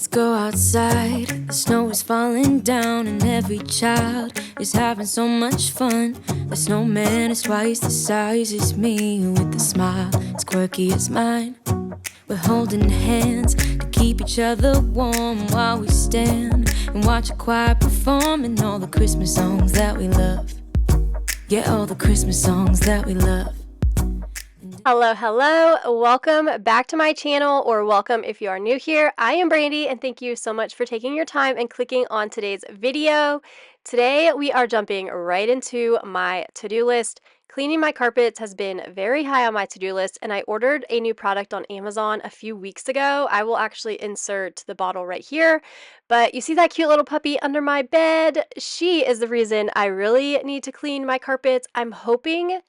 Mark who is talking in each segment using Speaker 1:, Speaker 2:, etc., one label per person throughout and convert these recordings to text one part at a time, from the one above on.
Speaker 1: Let's go outside, the snow is falling down and every child is having so much fun. The snowman is twice the size as me, with a smile as quirky as mine. We're holding hands to keep each other warm while we stand and watch a choir performing all the Christmas songs that we love. Yeah, all the Christmas songs that we love.
Speaker 2: Hello, welcome back to my channel, or welcome if you are new here. I am Brandy, and thank you so much for taking your time and clicking on today's video. Today we are jumping right into my to-do list. Cleaning my carpets has been very high on my to-do list, and I ordered a new product on Amazon a few weeks ago. I will actually insert the bottle right here, but you see that cute little puppy under my bed? She is the reason I really need to clean my carpets. I'm hoping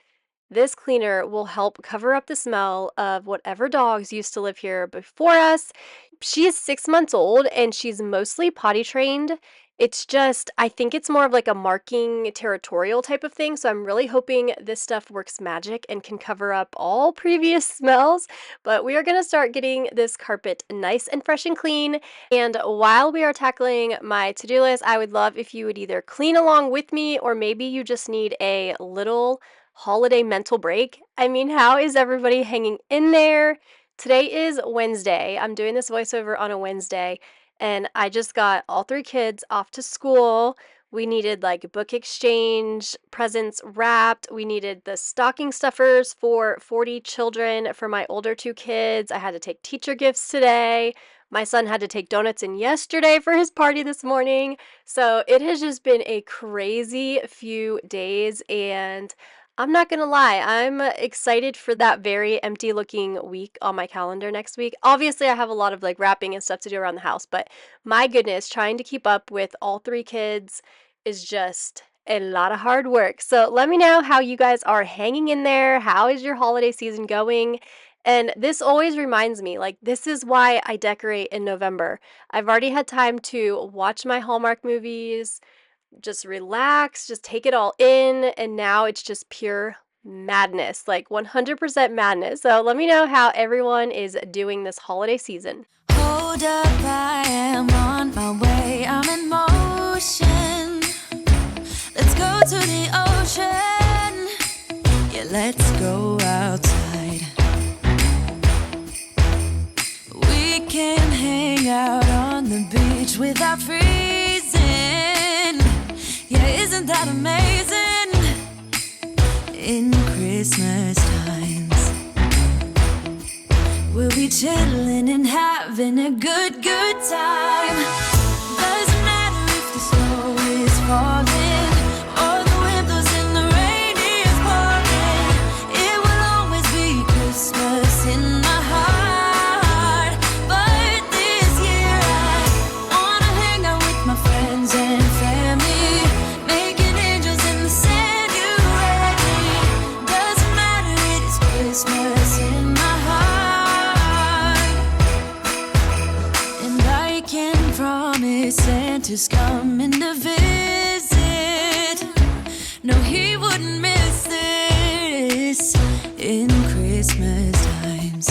Speaker 2: this cleaner will help cover up the smell of whatever dogs used to live here before us. She is 6 months old and she's mostly potty trained. It's just, I think it's more of like a marking territorial type of thing. So I'm really hoping this stuff works magic and can cover up all previous smells. But we are going to start getting this carpet nice and fresh and clean. And while we are tackling my to-do list, I would love if you would either clean along with me, or maybe you just need a little holiday mental break. I mean, how is everybody hanging in there? Today is Wednesday. I'm doing this voiceover on a Wednesday, and I just got all 3 kids off to school. We needed like book exchange, presents wrapped. We needed the stocking stuffers for 40 children for my older 2 kids. I had to take teacher gifts today. My son had to take donuts in yesterday for his party this morning. So it has just been a crazy few days, and I'm not gonna lie, I'm excited for that very empty looking week on my calendar next week. Obviously, I have a lot of like wrapping and stuff to do around the house, but my goodness, trying to keep up with all 3 kids is just a lot of hard work. So let me know how you guys are hanging in there. How is your holiday season going? And this always reminds me, like, this is why I decorate in November. I've already had time to watch my Hallmark movies, just relax, just take it all in, and now it's just pure madness, like 100% madness. So let me know how everyone is doing this holiday season.
Speaker 1: Hold up, I am on my way, I'm in motion. Let's go to the ocean. Yeah, let's go outside. We can hang out on the beach without freezing. Yeah, isn't that amazing? In Christmas times, we'll be chilling and having a good time. Doesn't matter if the snow is falling or the wind blows and the rain is pouring. It will always be Christmas in my heart. But this year I wanna hang out with my friends and family, making angels in the sand. You ready? Doesn't matter, it is Christmas in my heart. And I can promise Santa's coming to visit. No, he wouldn't miss this in Christmas times.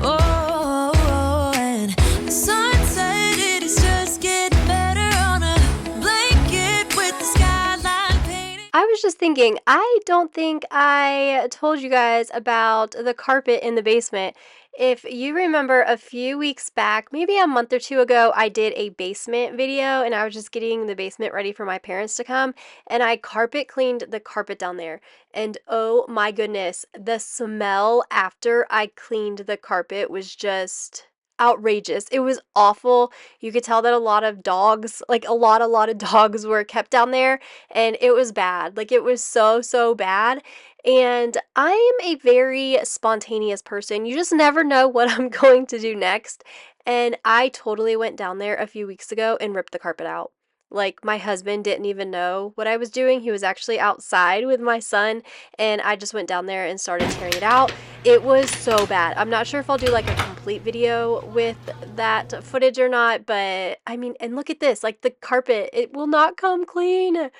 Speaker 1: Oh, and the sun said it is just getting better on a blanket with the skyline painted.
Speaker 2: I was just thinking, I don't think I told you guys about the carpet in the basement. If you remember a few weeks back, maybe a month or 2 ago, I did a basement video and I was just getting the basement ready for my parents to come, and I carpet cleaned the carpet down there. And oh my goodness, the smell after I cleaned the carpet was just outrageous. It was awful. You could tell that a lot of dogs, like a lot of dogs were kept down there, and it was bad. Like it was so bad. And I am a very spontaneous person. You just never know what I'm going to do next. And I totally went down there a few weeks ago and ripped the carpet out. Like, my husband didn't even know what I was doing. He was actually outside with my son, and I just went down there and started tearing it out. It was so bad. I'm not sure if I'll do like a complete video with that footage or not, but I mean, and look at this, like the carpet, it will not come clean.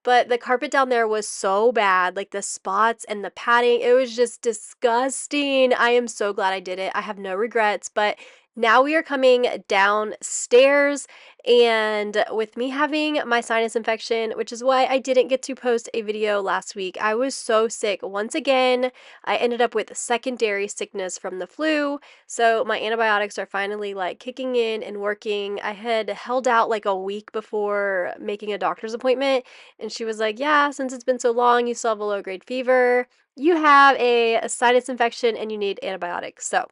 Speaker 2: But the carpet down there was so bad, like the spots and the padding, it was just disgusting. I am so glad I did it. I have no regrets, but Now we are coming downstairs, and with me having my sinus infection, which is why I didn't get to post a video last week, I was so sick once again. I ended up with secondary sickness from the flu, so my antibiotics are finally like kicking in and working. I had held out like a week before making a doctor's appointment, and she was like, yeah, since it's been so long, you still have a low-grade fever, you have a sinus infection, and you need antibiotics. So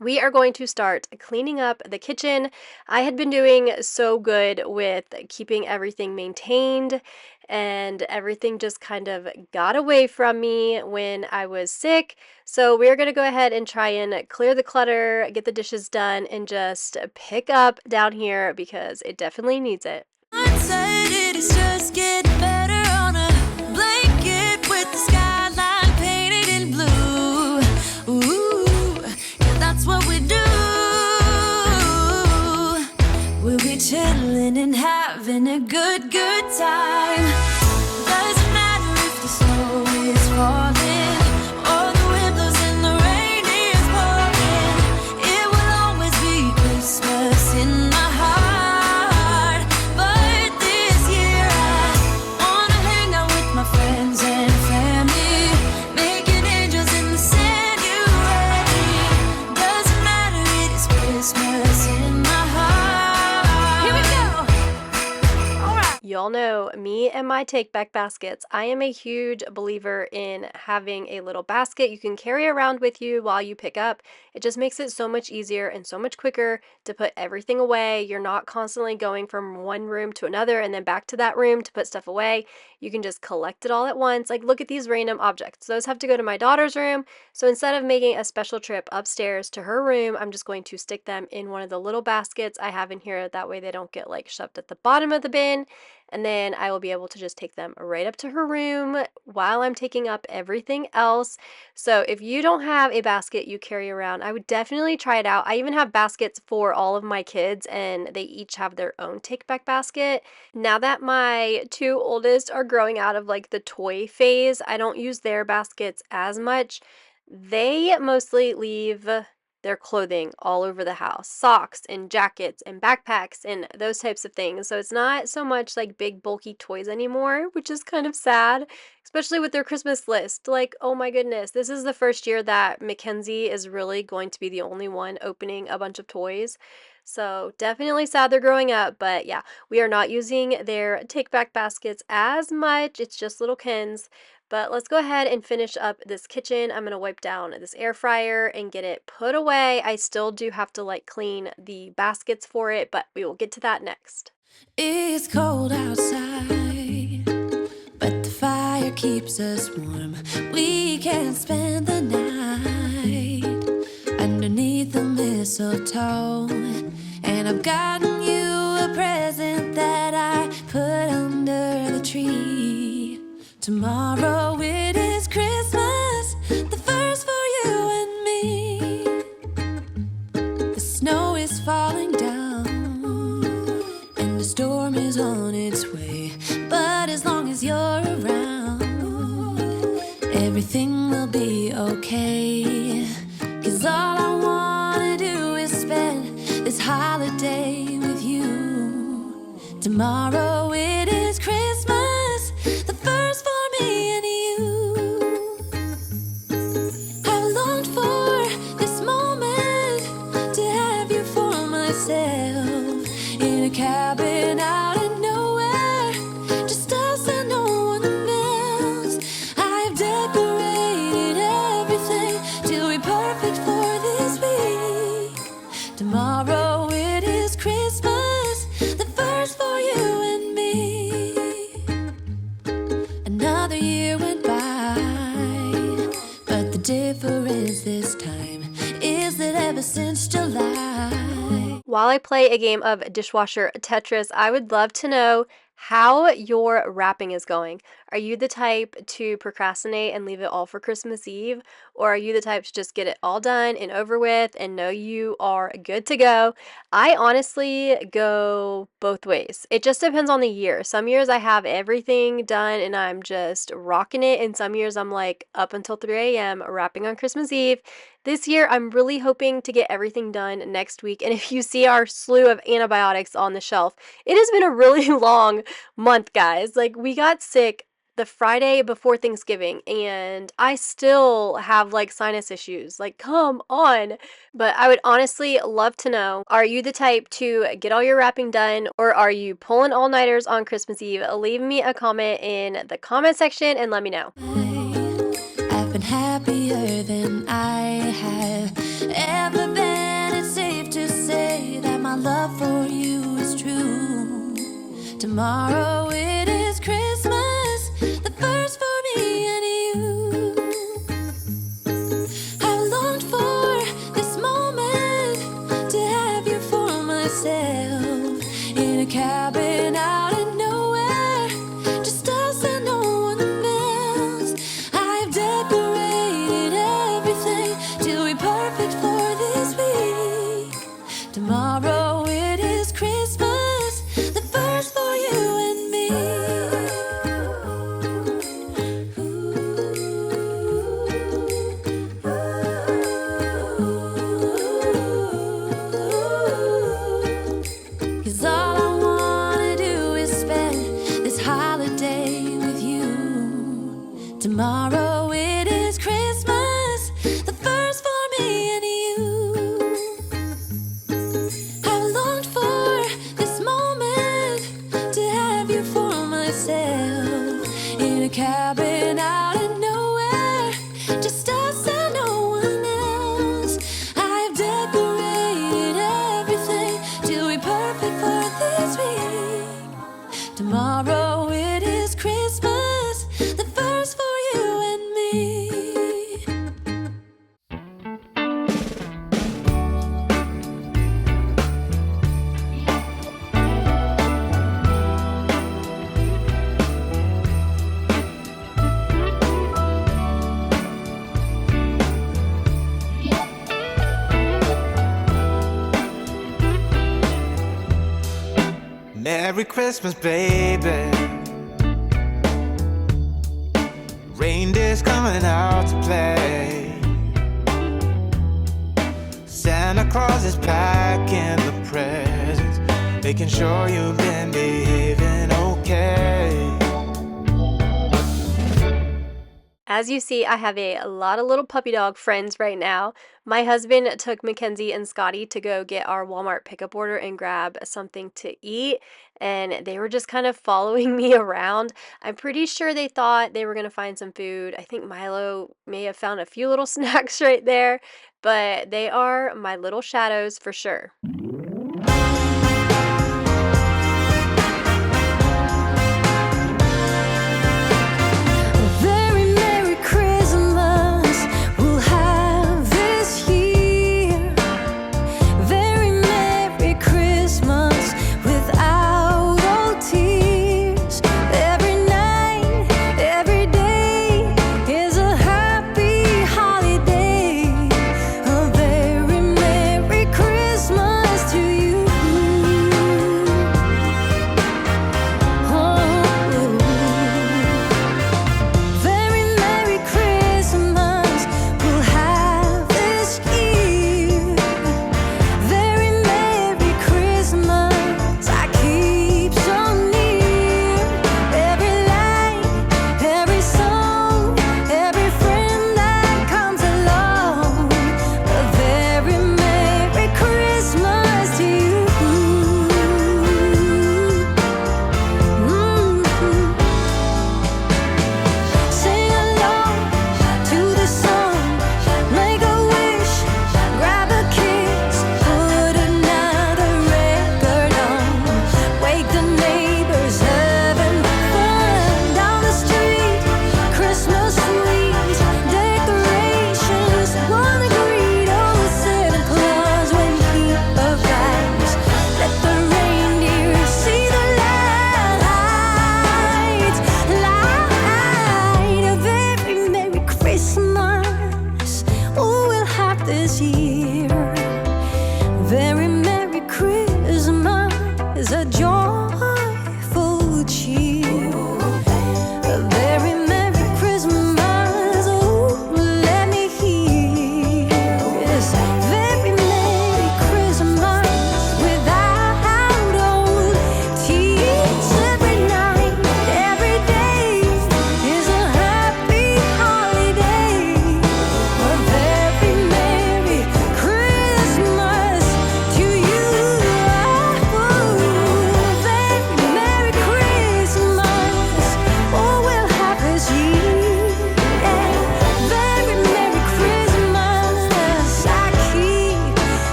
Speaker 2: we are going to start cleaning up the kitchen. I had been doing so good with keeping everything maintained, and everything just kind of got away from me when I was sick. So we're going to go ahead and try and clear the clutter, get the dishes done, and just pick up down here because it definitely needs it.
Speaker 1: It is just getting better on a blanket with the skyline painted in blue. Ooh, yeah, that's what we do. We'll be chilling and having a good time. Doesn't matter if the snow is falling or the wind blows and the rain is pouring. It will always be Christmas in my heart. But this year I wanna hang out with my friends and family, making angels in the January. Doesn't matter, it is Christmas in my heart. Here we go. All right.
Speaker 2: Y'all know me and my take back baskets. I am a huge believer in having a little basket you can carry around with you while you pick up. It just makes it so much easier and so much quicker to put everything away. You're not constantly going from one room to another and then back to that room to put stuff away. You can just collect it all at once. Like, look at these random objects. Those have to go to my daughter's room. So instead of making a special trip upstairs to her room, I'm just going to stick them in one of the little baskets I have in here. That way they don't get like shoved at the bottom of the bin. And then I will be able to just take them right up to her room while I'm taking up everything else. So if you don't have a basket you carry around, I would definitely try it out. I even have baskets for all of my kids, and they each have their own take back basket. Now that my two oldest are growing out of like the toy phase, I don't use their baskets as much. They mostly leave their clothing all over the house, socks and jackets and backpacks and those types of things. So it's not so much like big bulky toys anymore, which is kind of sad, especially with their Christmas list. Like, oh my goodness, this is the first year that Mackenzie is really going to be the only one opening a bunch of toys. So definitely sad they're growing up, but yeah, we are not using their take back baskets as much. It's just little Kens. But let's go ahead and finish up this kitchen. I'm going to wipe down this air fryer and get it put away. I still do have to like clean the baskets for it, but we will get to that next.
Speaker 1: It's cold outside, but the fire keeps us warm. We can spend the night underneath the mistletoe. And I've gotten you a present that I put under the tree. Tomorrow it is Christmas, the first for you and me. The snow is falling down and the storm is on its way. But as long as you're around, everything will be okay. 'Cause all I wanna do is spend this holiday with you. Tomorrow it is Christmas, the first for me and you. I've longed for this moment to have you for myself, in a cabin out in nowhere, just us and no one else. I've decorated everything to be perfect for this week. Tomorrow it is Christmas, the first for you and me. Another year went by, but the difference this time is that ever since July.
Speaker 2: While I play a game of dishwasher Tetris, I would love to know how your wrapping is going. Are you the type to procrastinate and leave it all for Christmas Eve? Or are you the type to just get it all done and over with and know you are good to go? I honestly go both ways. It just depends on the year. Some years I have everything done and I'm just rocking it. And some years I'm like up until 3 a.m. wrapping on Christmas Eve. This year, I'm really hoping to get everything done next week. And if you see our slew of antibiotics on the shelf, it has been a really long month, guys. Like, we got sick the Friday before Thanksgiving, and I still have like sinus issues. Like, come on. But I would honestly love to know, are you the type to get all your wrapping done, or are you pulling all-nighters on Christmas Eve? Leave me a comment in the comment section and let me know.
Speaker 1: I've been happier than I have ever been. It's safe to say that my love for you is true. Tomorrow it is Christmas, the first for me and you. I've longed for this moment to have you for myself in a cabin out in nowhere, just us and no one else. I've decorated everything till we're perfect for this week. Tomorrow it is Christmas, the first for you and me. Cause all I wanna do is spend this holiday with you. Tomorrow it is Christmas, the first for me and you. I've longed for this moment to have you for myself in a cabin out in nowhere, just us and no one else. I've decorated everything till we're perfect for this week. Tomorrow it is Christmas, the first for you and me.
Speaker 3: Merry Christmas, baby. Reindeer's coming out to play. Santa Claus is packing the presents, making sure you've been behaving okay.
Speaker 2: As you see, I have a lot of little puppy dog friends right now. My husband took Mackenzie and Scotty to go get our Walmart pickup order and grab something to eat, and they were just kind of following me around. I'm pretty sure they thought they were going to find some food. I think Milo may have found a few little snacks right there, but they are my little shadows for sure.
Speaker 1: Very Merry Christmas we'll have this year. Very Merry Christmas without all tears. Every night, every day is a happy holiday. A very Merry Christmas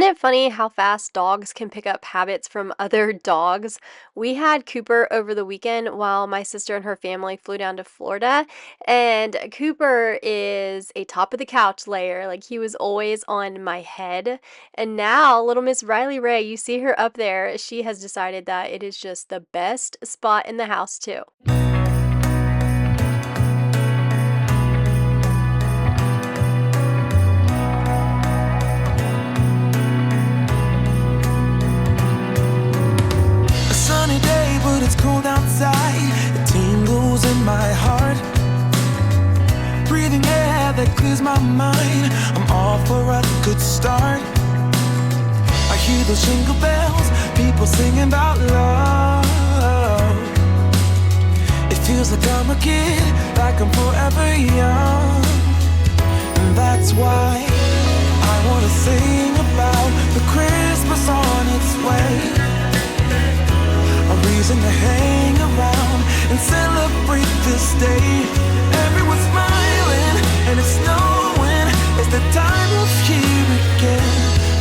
Speaker 2: it funny how fast dogs can pick up habits from other dogs? We had Cooper over the weekend while my sister and her family flew down to Florida, and Cooper is a top of the couch layer. Like, he was always on my head. And now, little Miss Riley Ray, you see her up there, she has decided that it is just the best spot in the house, too.
Speaker 3: A sunny day, but it's cold outside. It tingles in my heart. Breathing air that clears my mind. I'm all for a good start. I hear those jingle bells, people singing about love. It feels like I'm a kid, like I'm forever young. And that's why I wanna sing about the Christmas on its way. A reason to hang around and celebrate this day. Everyone's smiling and it's snowing. It's the time of year again.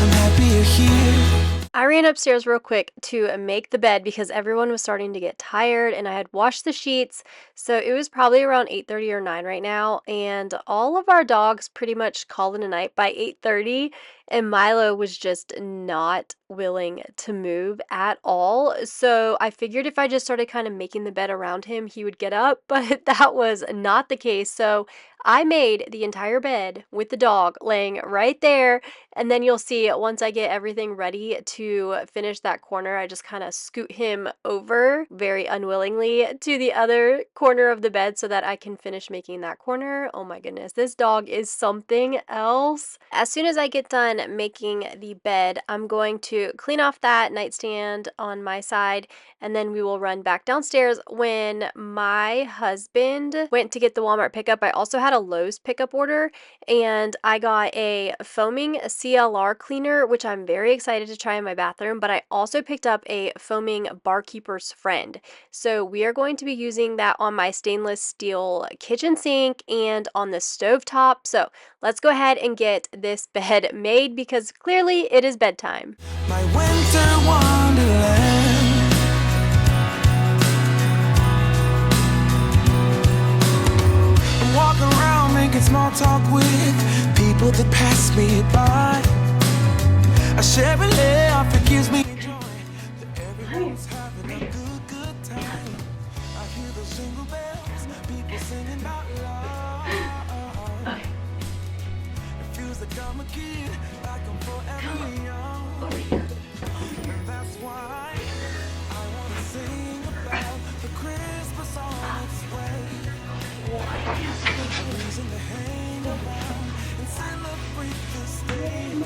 Speaker 3: I'm happy you're here.
Speaker 2: I ran upstairs real quick to make the bed because everyone was starting to get tired and I had washed the sheets. So it was probably around 8:30 or 9 right now, and all of our dogs pretty much called it a night by 8:30, and Milo was just not willing to move at all. So I figured if I just started kind of making the bed around him, he would get up, but that was not the case. So I made the entire bed with the dog laying right there, and then you'll see once I get everything ready to finish that corner, I just kind of scoot him over very unwillingly to the other corner of the bed so that I can finish making that corner. Oh my goodness, this dog is something else. As soon as I get done making the bed, I'm going to clean off that nightstand on my side, and then we will run back downstairs. When my husband went to get the Walmart pickup, I also had a Lowe's pickup order, and I got a foaming CLR cleaner, which I'm very excited to try in my bathroom, but I also picked up a foaming barkeeper's friend. So we are going to be using that on my stainless steel kitchen sink and on the stovetop. So let's go ahead and get this bed made because clearly it is bedtime.
Speaker 3: My winter wonderland. I'm walking around making small talk with people that pass me by. I share a laugh, it gives me joy that everyone's having a good time. I hear those jingle bells, people singing about love. It feels like I'm a kid, like I'm forever young. And that's why I wanna sing about the Christmas on its way. A reason to hang around and celebrate this day.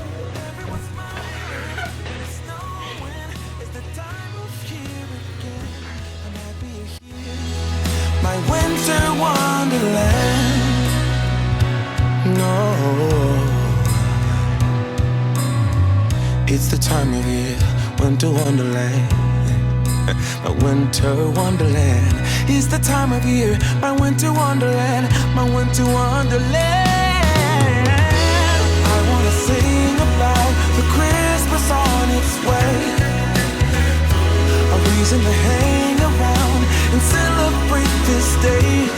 Speaker 3: Everyone's smiling and it's snowing. It's the time of year again. I'm happy you're here. My winter wonderland. No. It's the time of year, winter wonderland. My winter wonderland. It's the time of year, my winter wonderland. My winter wonderland. I wanna sing about the Christmas on its way. A reason to hang around and celebrate this day.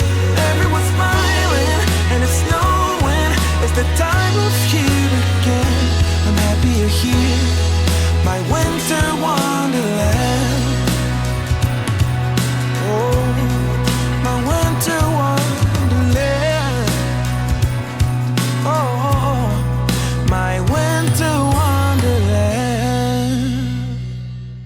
Speaker 3: Everyone's smiling and it's snowing. It's the time of year again. I'm happy you're here, my winter wonderland. Oh, my winter wonderland. Oh, my winter wonderland.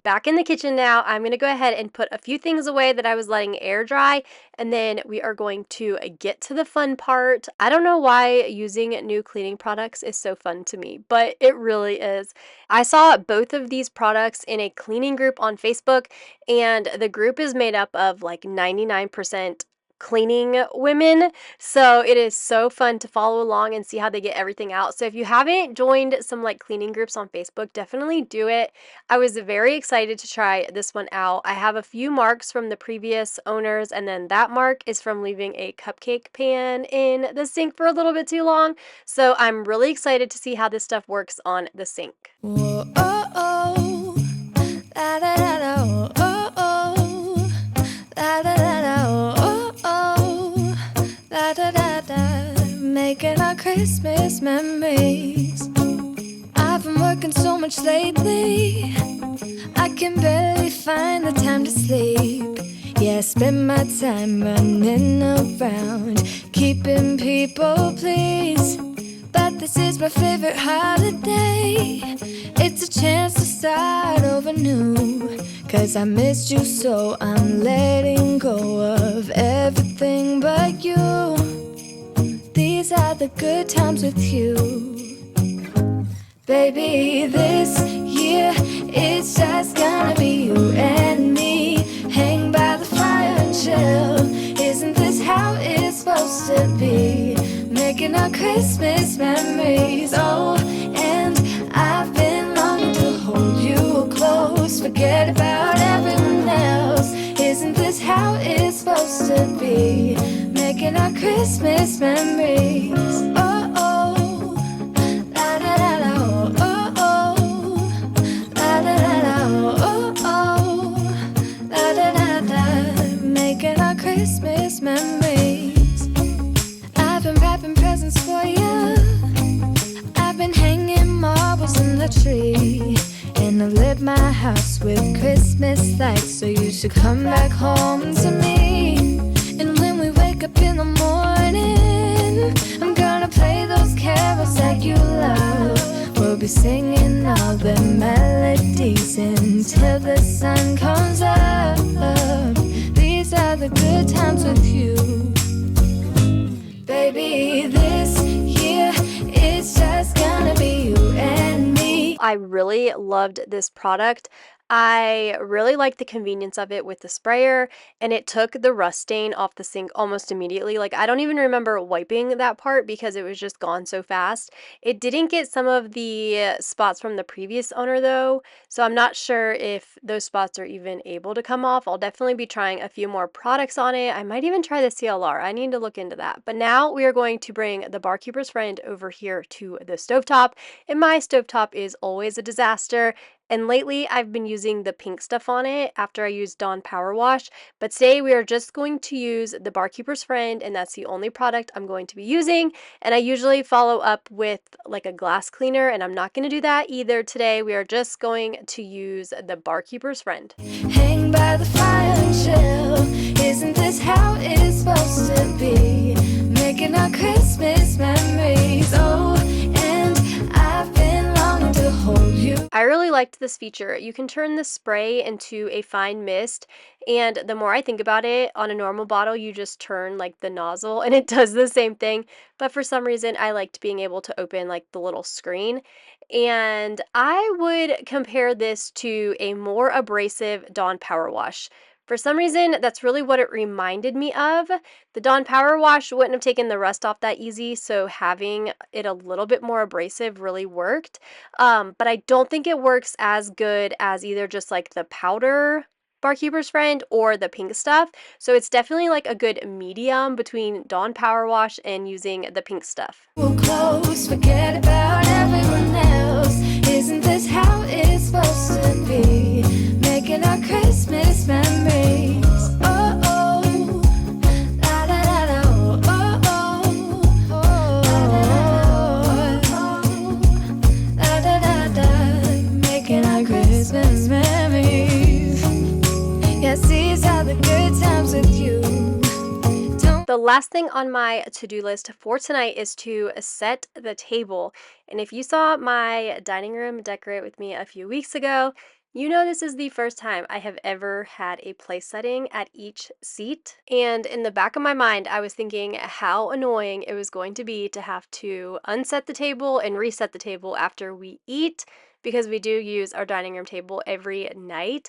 Speaker 2: Back in the kitchen now, I'm going to go ahead and put a few things away that I was letting air dry, and then we are going to get to the fun part. I don't know why using new cleaning products is so fun to me, but it really is. I saw both of these products in a cleaning group on Facebook, and the group is made up of like 99% cleaning women. So it is so fun to follow along and see how they get everything out. So if you haven't joined some like cleaning groups on Facebook, definitely do it. I was very excited to try this one out. I have a few marks from the previous owners, and then that mark is from leaving a cupcake pan in the sink for a little bit too long. So I'm really excited to see how this stuff works on the sink.
Speaker 1: Whoa, oh, oh. La, da, da, da, oh, oh, oh. La, da, da, da, oh, oh, oh. La, da, da, da. Making our Christmas memories. I've been working so much lately, I can barely find the time to sleep. Yeah, I spend my time running around, keeping people pleased. But this is my favorite holiday. It's a chance to start over new. 'Cause I missed you, so I'm letting go of everything but you. These are the good times with you. Baby, this year it's just gonna be you and me. Hang by the fire and chill. Isn't this how it's supposed to be? Making our Christmas memories. Oh, and I've been longing to hold you close. Forget about everyone else. Isn't this how it's supposed to be? Making our Christmas memories. Oh, oh, la da da da. Christmas memories. I've been wrapping presents for you. I've been hanging marbles in the tree. And I've lit my house with Christmas lights. So you should come back home to me. And when we wake up in the morning, I'm gonna play those carols that you love. We'll be singing all the melodies until the sun comes up. These are the good times with you. Baby, this year it's just gonna be you and me.
Speaker 2: I really loved this product. I really liked the convenience of it with the sprayer, and it took the rust stain off the sink almost immediately. Like, I don't even remember wiping that part because it was just gone so fast. It didn't get some of the spots from the previous owner though, so I'm not sure if those spots are even able to come off. I'll definitely be trying a few more products on it. I might even try the CLR. I need to look into that. But now we are going to bring the Barkeeper's Friend over here to the stovetop, and my stovetop is always a disaster. And lately, I've been using the pink stuff on it after I used Dawn Power Wash. But today, we are just going to use the Barkeeper's Friend, and that's the only product I'm going to be using. And I usually follow up with like a glass cleaner, and I'm not going to do that either today. We are just going to use the Barkeeper's Friend.
Speaker 1: Hang by the fire and chill. Isn't this how it's supposed to be? Making our Christmas memories. Oh, and I've been longing to hold you.
Speaker 2: I really liked this feature. You can turn the spray into a fine mist, and the more I think about it, on a normal bottle you just turn like the nozzle and it does the same thing, but for some reason I liked being able to open like the little screen. And I would compare this to a more abrasive Dawn Power Wash. For some reason, that's really what it reminded me of. The Dawn Power Wash wouldn't have taken the rust off that easy, so having it a little bit more abrasive really worked. But I don't think it works as good as either just like the powder Barkeeper's Friend or the pink stuff. So it's definitely like a good medium between Dawn Power Wash and using the pink stuff.
Speaker 1: Close, forget about everyone else. Isn't this how it's supposed to be? Making our Christmas memories. Oh, oh, la da da da, oh, oh, oh, oh, la da da da. Making our Christmas memories. Yes, these are the good times with you.
Speaker 2: The last thing on my to-do list for tonight is to set the table. And if you saw my dining room decorate with me a few weeks ago, you know this is the first time I have ever had a place setting at each seat. And in the back of my mind, I was thinking how annoying it was going to be to have to unset the table and reset the table after we eat, because we do use our dining room table every night.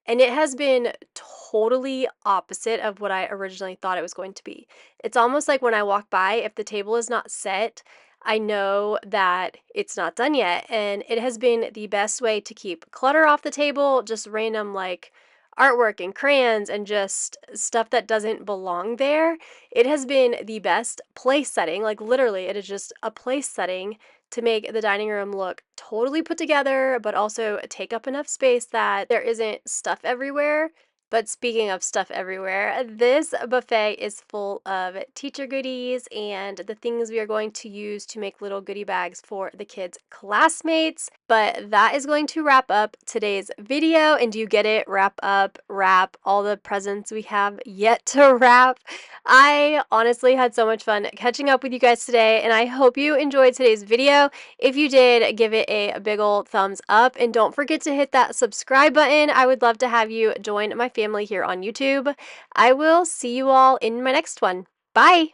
Speaker 2: and it has been totally opposite of what I originally thought it was going to be. It's almost like when I walk by, if the table is not set, I know that it's not done yet, and it has been the best way to keep clutter off the table, just random like artwork and crayons and just stuff that doesn't belong there. It has been the best place setting, like literally it is just a place setting to make the dining room look totally put together, but also take up enough space that there isn't stuff everywhere. But speaking of stuff everywhere, this buffet is full of teacher goodies and the things we are going to use to make little goodie bags for the kids' classmates. But that is going to wrap up today's video. And do you get it? Wrap up, wrap all the presents we have yet to wrap. I honestly had so much fun catching up with you guys today, and I hope you enjoyed today's video. If you did, give it a big old thumbs up, and don't forget to hit that subscribe button. I would love to have you join my family here on YouTube. I will see you all in my next one. Bye!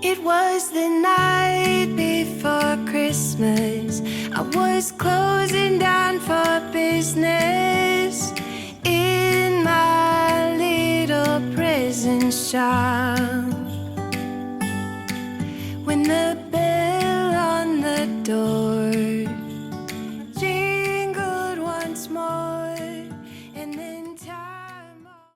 Speaker 1: It was the night before Christmas. I was closing down for business in my little prison shop. When the